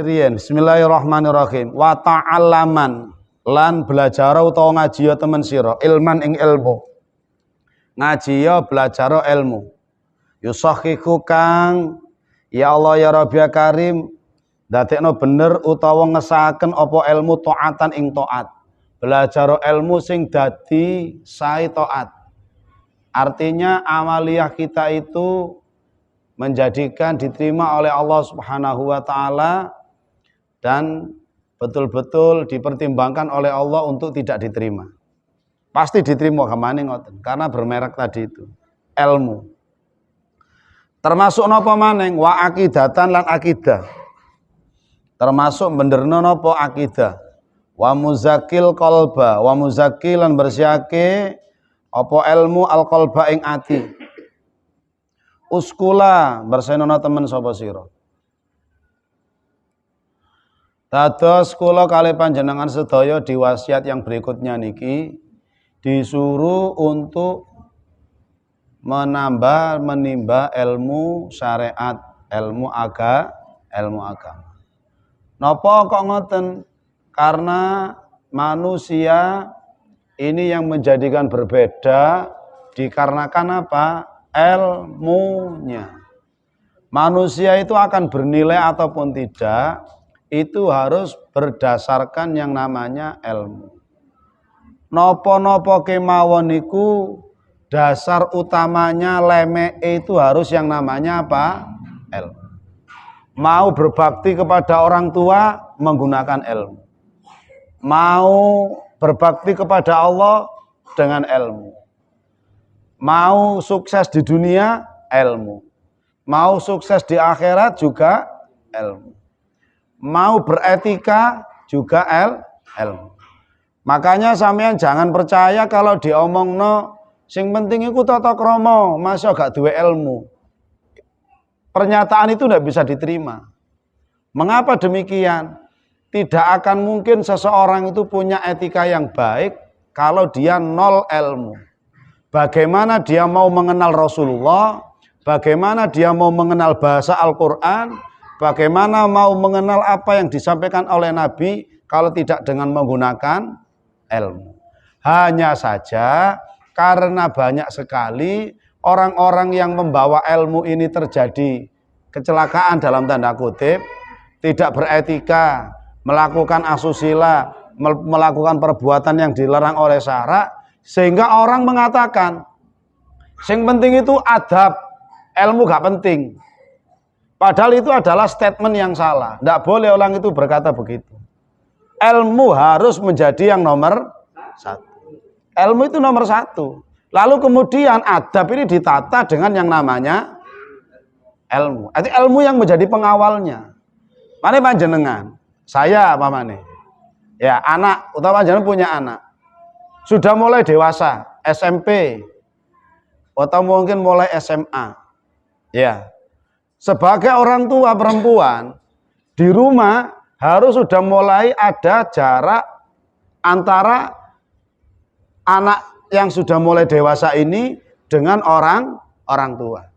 riyen. Bismillahirrahmanirrahim. Wa ta'allaman lan belajar utawa ngaji ya temen sira, ilman ing ilmu. Ngaji ya belajar ilmu. Yusakhiku kang ya Allah ya Rabbi Karim dadekno bener utawa ngesahaken apa ilmu taatan ing taat. Belajar ilmu sing dadi sae taat. Artinya amaliyah kita itu menjadikan diterima oleh Allah Subhanahu wa taala dan betul-betul dipertimbangkan oleh Allah untuk tidak diterima. Pasti diterima kemana ngoten karena bermerek tadi itu ilmu. Termasuk napa maning wa akidatan lan akidah. Termasuk benerno napa akidah. Wa muzakil qalba wa muzakilan bersihake apa ilmu al qalba ing ati. Uskula bersenono temen sapa sira. Dados kula kalih panjenengan sedaya di wasiat yang berikutnya niki disuruh untuk menimba ilmu syariat, ilmu agama. Napa kok ngoten? Karena manusia ini yang menjadikan berbeda dikarenakan apa? Ilmunya. Manusia itu akan bernilai ataupun tidak itu harus berdasarkan yang namanya ilmu. Nopo-nopo kemawon niku dasar utamanya leme itu harus yang namanya apa? Ilmu. Mau berbakti kepada orang tua menggunakan ilmu. Mau berbakti kepada Allah dengan ilmu. Mau sukses di dunia, ilmu. Mau sukses di akhirat juga ilmu. Mau beretika juga ilmu. Makanya sampean jangan percaya kalau diomongno sing penting iku tata krama, masa gak duwe ilmu. Pernyataan itu tidak bisa diterima. Mengapa demikian? Tidak akan mungkin seseorang itu punya etika yang baik kalau dia nol ilmu. Bagaimana dia mau mengenal Rasulullah, bagaimana dia mau mengenal bahasa Al-Quran, bagaimana mau mengenal apa yang disampaikan oleh Nabi kalau tidak dengan menggunakan ilmu. Hanya saja karena banyak sekali orang-orang yang membawa ilmu ini terjadi kecelakaan dalam tanda kutip, tidak beretika, melakukan asusila, melakukan perbuatan yang dilarang oleh syara. Sehingga orang mengatakan yang penting itu adab, ilmu gak penting. Padahal itu adalah statement yang salah. Tidak boleh orang itu berkata begitu. Ilmu harus menjadi yang nomor satu. Ilmu itu nomor satu. Lalu kemudian adab ini ditata dengan yang namanya ilmu. Artinya ilmu yang menjadi pengawalnya. Mana panjenengan? Saya apa mana? Ya anak, utama panjenengan punya anak. Sudah mulai dewasa, SMP, atau mungkin mulai SMA. Ya, sebagai orang tua perempuan, di rumah harus sudah mulai ada jarak antara anak yang sudah mulai dewasa ini dengan orang tua.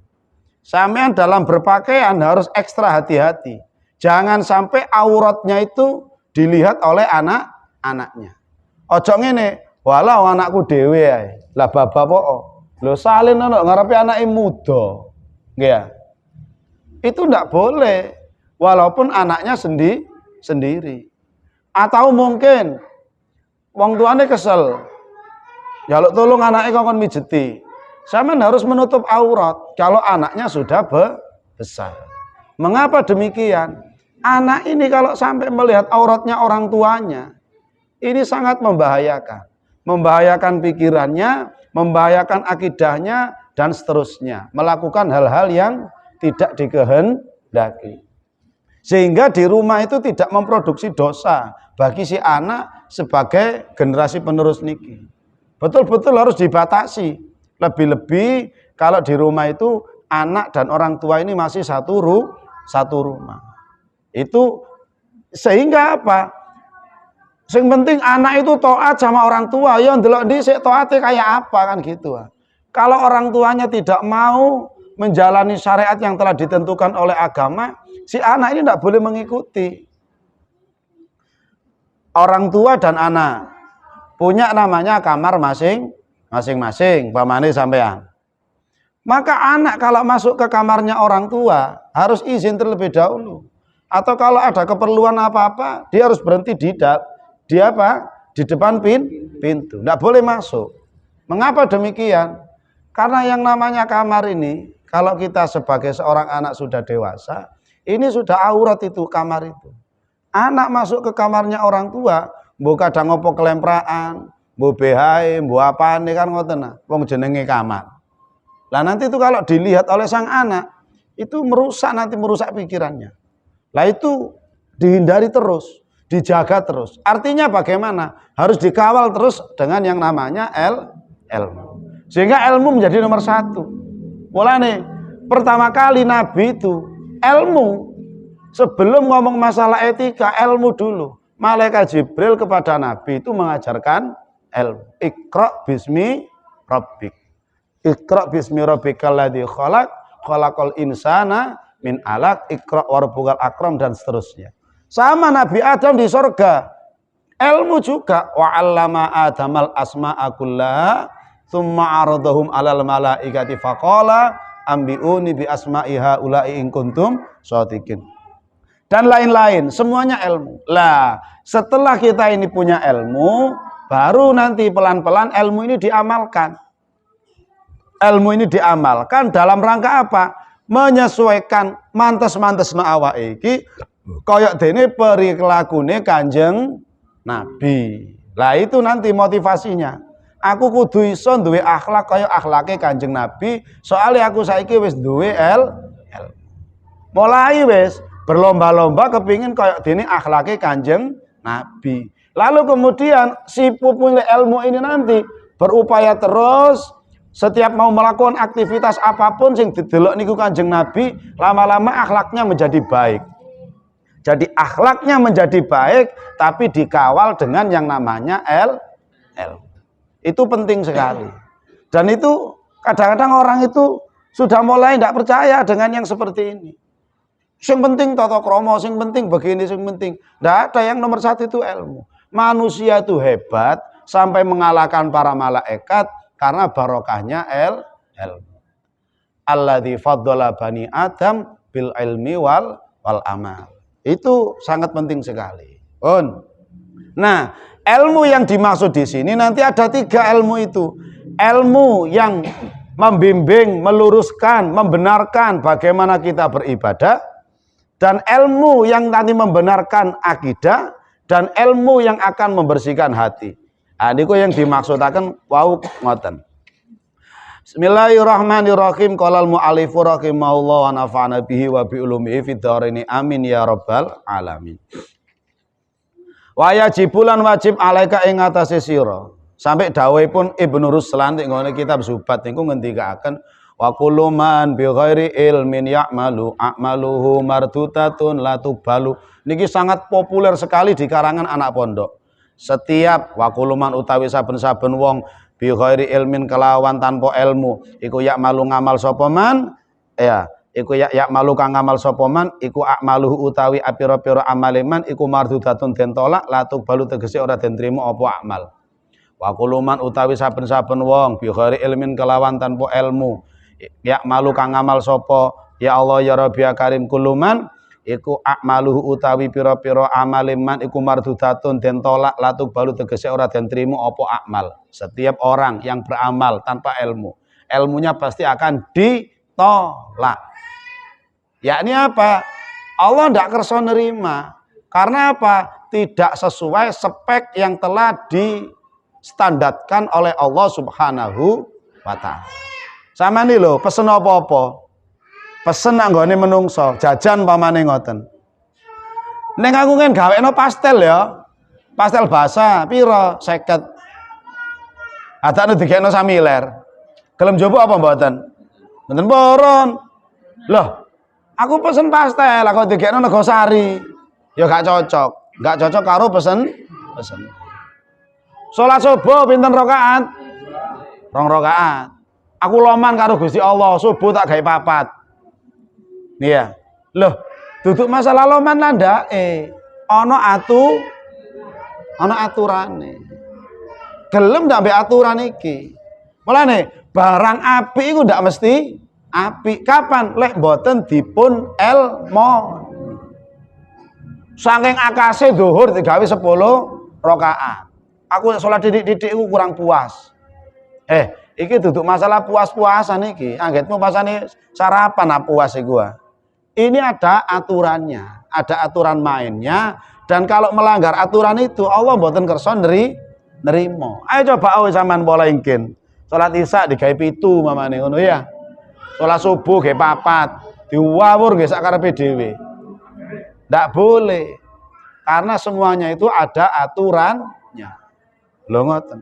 Sampean dalam berpakaian harus ekstra hati-hati. Jangan sampai auratnya itu dilihat oleh anak-anaknya. Ojo ngene. Walau anakku dhewe ae. Lah bapak po. Lho salin ono ngarepe anake muda. Nggih. Itu ndak boleh. Walaupun anaknya sendiri. Atau mungkin wong tuane kesel. Jaluk tolong anake kongkon mijeti. Sampeyan harus menutup aurat kalau anaknya sudah besar. Mengapa demikian? Anak ini kalau sampai melihat auratnya orang tuanya, ini sangat membahayakan. Membahayakan pikirannya, membahayakan akidahnya, dan seterusnya. Melakukan hal-hal yang tidak dikehendaki. Sehingga di rumah itu tidak memproduksi dosa bagi si anak sebagai generasi penerus niki. Betul-betul harus dibatasi. Lebih-lebih kalau di rumah itu anak dan orang tua ini masih satu rumah. Itu sehingga apa? Yang penting anak itu taat sama orang tua. Ya ndelok dhisik taate kayak apa kan gitu. Kalau orang tuanya tidak mau menjalani syariat yang telah ditentukan oleh agama, si anak ini tidak boleh mengikuti. orang tua dan anak punya namanya kamar masing-masing, pamane sampean. Maka anak kalau masuk ke kamarnya orang tua harus izin terlebih dahulu. Atau kalau ada keperluan apa-apa, dia harus berhenti di depan pintu. Tidak boleh masuk. Mengapa demikian? Karena yang namanya kamar ini, kalau kita sebagai seorang anak sudah dewasa, ini sudah aurat itu kamar itu. Anak masuk ke kamarnya orang tua, mbok kadang ngopo kelempraan, mbok behai, mbok apane kan ngoten nah, wong jenenge kamar. Lah nanti itu kalau dilihat oleh sang anak, itu merusak pikirannya. Lah itu dihindari terus, dijaga terus. Artinya bagaimana? Harus dikawal terus dengan yang namanya ilmu. Sehingga ilmu menjadi nomor satu. Mulane pertama kali Nabi itu ilmu. Sebelum ngomong masalah etika, ilmu dulu. Malaikat Jibril kepada Nabi itu mengajarkan ilmu. Iqra bismi rabbik. Iqra bismi rabbikal ladzi khalaq, khalaqal insana min alaq, iqra warbukal akram dan seterusnya. Sama Nabi Adam di surga. Ilmu juga wa 'allama Adamal asma'a kullaha tsumma 'aradahum 'alal malaikati faqala ambiuni bi asma'i haula'i in kuntum shadiqin. Dan lain-lain, semuanya ilmu. Lah, setelah kita ini punya ilmu, baru nanti pelan-pelan ilmu ini diamalkan. Ilmu ini diamalkan dalam rangka apa? Menyesuaikan mantes-mantesna awake iki kaya dene periklakune Kanjeng Nabi. Lah itu nanti motivasinya. Aku kudu iso duwe akhlak kaya akhlake Kanjeng Nabi, soalnya aku saiki wis duwe ilmu. Mulai wis berlomba-lomba kepingin kaya dene akhlake Kanjeng Nabi. Lalu kemudian si pupule ilmu ini nanti berupaya terus. Setiap mau melakukan aktivitas apapun sing didelok niku Kanjeng Nabi, lama-lama akhlaknya menjadi baik. Jadi akhlaknya menjadi baik, tapi dikawal dengan yang namanya ilmu. Itu penting sekali. Dan itu kadang-kadang orang itu sudah mulai tidak percaya dengan yang seperti ini. Yang penting tata krama, yang penting begini, yang penting. Tidak ada, yang nomor satu itu ilmu. Manusia itu hebat sampai mengalahkan para malaikat. Karena barokahnya ilmu. Alladzi faddala bani Adam bil ilmi wal amal. Itu sangat penting sekali. Nah, ilmu yang dimaksud di sini nanti ada 3 ilmu itu. Ilmu yang membimbing, meluruskan, membenarkan bagaimana kita beribadah, dan ilmu yang nanti membenarkan akidah, dan ilmu yang akan membersihkan hati. Niku yang dimaksudaken wau ngoten. Bismillahirrahmanirrahim. Qala al-mu'allif rahimahullah wa nafa'ana bihi wa bi ulumihi fid dharaini amin ya rabbal alamin. Wa yajibulan wajib alaika ing atase sira. Sampai dawuhipun Ibnu Ruslan ing ngene kitab Zubat niku ngendikaken wa kullu man bi ghairi ilmin ya'malu a'maluhu mardutatun la tubalu. Niki sangat populer sekali di karangan anak pondok. Setiap wakuluman utawi saben-saben wong bi ghairi ilmin kelawan tanpa ilmu iku yak malu ngamal sapa man ya iku yak malu kang ngamal sapa man iku akmaluhu utawi apira-pira amaleman iku mardudatun den tolak latuk balu tegese ora den trima apa amal. Wakuluman utawi saben-saben wong bi ghairi ilmin kelawan tanpa ilmu yak malu kang ngamal sapa ya Allah ya Rabbi karim kuluman iku akmaluhu utawi pira-pira amaliman iku mardudatun den tolak latuk balu tegese ora den trima apa amal. Setiap orang yang beramal tanpa ilmu, ilmunya pasti akan ditolak. Yakni apa? Allah tidak kersa nerima. Karena apa? Tidak sesuai spek yang telah distandarkan oleh Allah Subhanahu wa ta'ala. Sama nih loh, pesen apa-apa. Pesen anggone menungso, jajan pamane ngoten. Ning aku kan gawekno pastel ya. Pastel basa pira? 50. Adane digekno samiler. Gelem jowo apa mboten? Mboten poron. Loh, aku pesen pastel, aku digekno Negosari. Ya gak cocok. Gak cocok karo pesen. Salat subuh pinten rakaat? 2 rakaat. Aku loman karo Gusti Allah, subuh tak gawe 4. Iya. Loh, duduk masalah loman landake. Ana ana aturane. Gelem ndak mbek aturan iki. Mulane barang apik iku ndak mesti apik. Kapan? Lek mboten dipun elmo. Saking akase zuhur digawe 10 rakaat. Aku salat didik-didik iku kurang puas. Iki duduk masalah puas-puasan iki. Anggetmu pasane sarapan puas iku. Ini ada aturannya, ada aturan mainnya, dan kalau melanggar aturan itu Allah mboten kersa nerimo. Ayo coba sampean pola ingkin. Salat Isya digawe 7 mamane ngono ya. Salat subuh ge 4, diwawur ge sak karepe dhewe. Ndak boleh. Karena semuanya itu ada aturannya. Lho ngoten.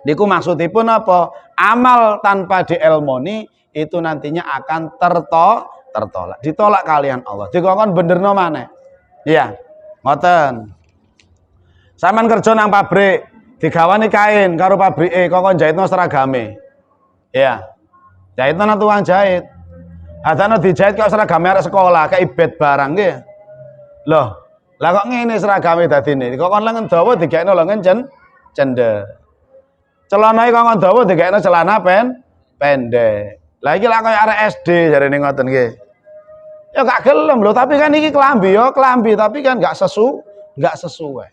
Niku maksudipun apa? Amal tanpa dielmoni itu nantinya akan tertolak. Ditolak kalian Allah. Dikongkon benerno maneh. Iya. Ngoten. Sampeyan kerja nang pabrik, digawani kain karo pabrike, kongkon jahitno seragame. Iya. Jahitno nang tukang jahit. Adane dijahit kok seragame arek sekolah, kayak ibet barang nggih. Loh, lah kok ngene seragame dadine. Kongkon lengen dawa digekno lengen cendek. Celana iki kongkon dawa digekno celana pendek. Lah iki lak koyo arek SD jarene ngoten nggih. Ya gak gelem lho, tapi kan iki kelambi ya, kelambi tapi kan gak sesuai.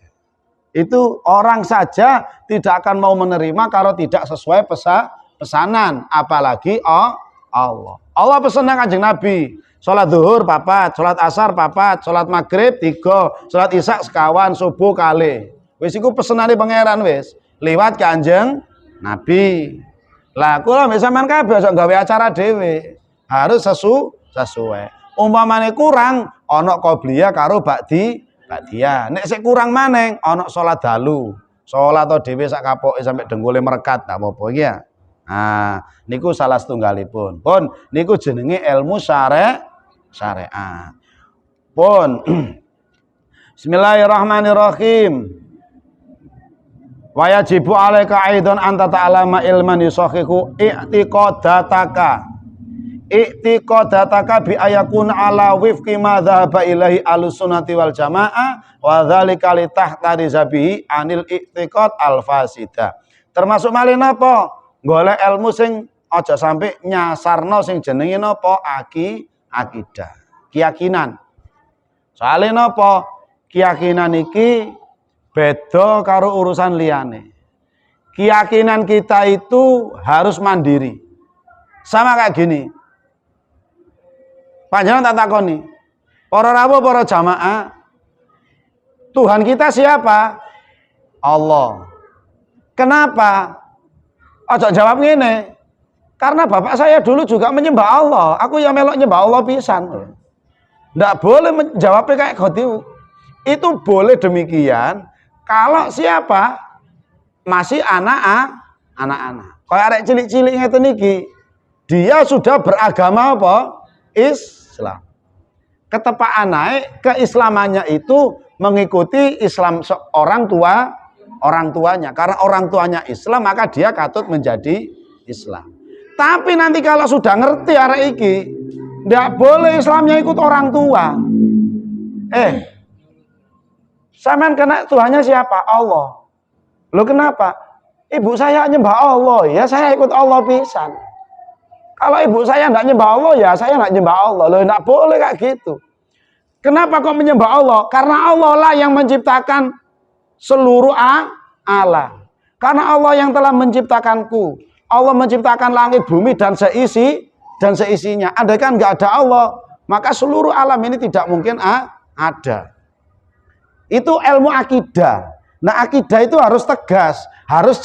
Itu orang saja tidak akan mau menerima kalau tidak sesuai pesanan, apalagi Allah. Allah pesennya Kanjeng Nabi, salat zuhur 4, salat asar 4, salat maghrib 3, salat isya sekawan, subuh kali. Wis iku pesenane pangeran wis, liwat Kanjeng Nabi. Lah kula mbek sampean kabeh aja gawe acara dhewe. Harus sesuai. Umpamane kurang ana qobliyah karo ba'diyah. Nek sik kurang maneng ana salat dalu. Salat to dhewe sak kapoke sampai dengkule merekat tak apa-apa iki ya. Nah, niku salah setunggalipun. Pun niku jenenge ilmu syariat. Pun Bismillahirrahmanirrahim. Wa yajibu alaika aidan anta ta'lama ilman yusahihu i'tiqadataka. I'tiqadataka bi ayakun ala wifqi ma dhahaba ilahi alusunnati wal jamaah wa dzalika li tahtariza bihi anil i'tiqad al fasida. Termasuk malih napa? Golek ilmu sing aja sampai nyasarno sing jenenge napa? Akidah. Keyakinan. Soale napa? Keyakinan iki beda karo urusan liyane. Keyakinan kita itu harus mandiri. Sama kayak gini. Panjenengan tak takoni. Para rawuh, para jamaah, Tuhan kita siapa? Allah. Kenapa? Ojo jawab ngene. Karena bapak saya dulu juga menyembah Allah. Aku yang melok nyembah Allah pisan. Ndak boleh menjawabnya kayak gitu. Itu boleh demikian kalau siapa masih anak-anak. Kayak arek cilik-cilik ngeten iki, dia sudah beragama apa? Islam. Ketepaan naik keislamannya itu mengikuti Islam orang tuanya. Karena orang tuanya Islam, maka dia katut menjadi Islam. Tapi nanti kalau sudah ngerti arek iki, ndak boleh Islamnya ikut orang tua. Sampean kena Tuhannya siapa? Allah. Loh kenapa? Ibu saya nyembah Allah, ya saya ikut Allah pisan. Kalau ibu saya enggak nyembah Allah, ya saya enggak nyembah Allah. Loh enggak boleh kayak gitu. Kenapa kok menyembah Allah? Karena Allah lah yang menciptakan seluruh alam. Karena Allah yang telah menciptakanku. Allah menciptakan langit, bumi dan seisinya. Andaikan enggak ada Allah, maka seluruh alam ini tidak mungkin ada. Itu ilmu akidah. Nah, akidah itu harus tegas, harus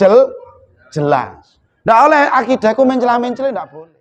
jelas. Nggak oleh akidahku mencela-mencela, nggak boleh.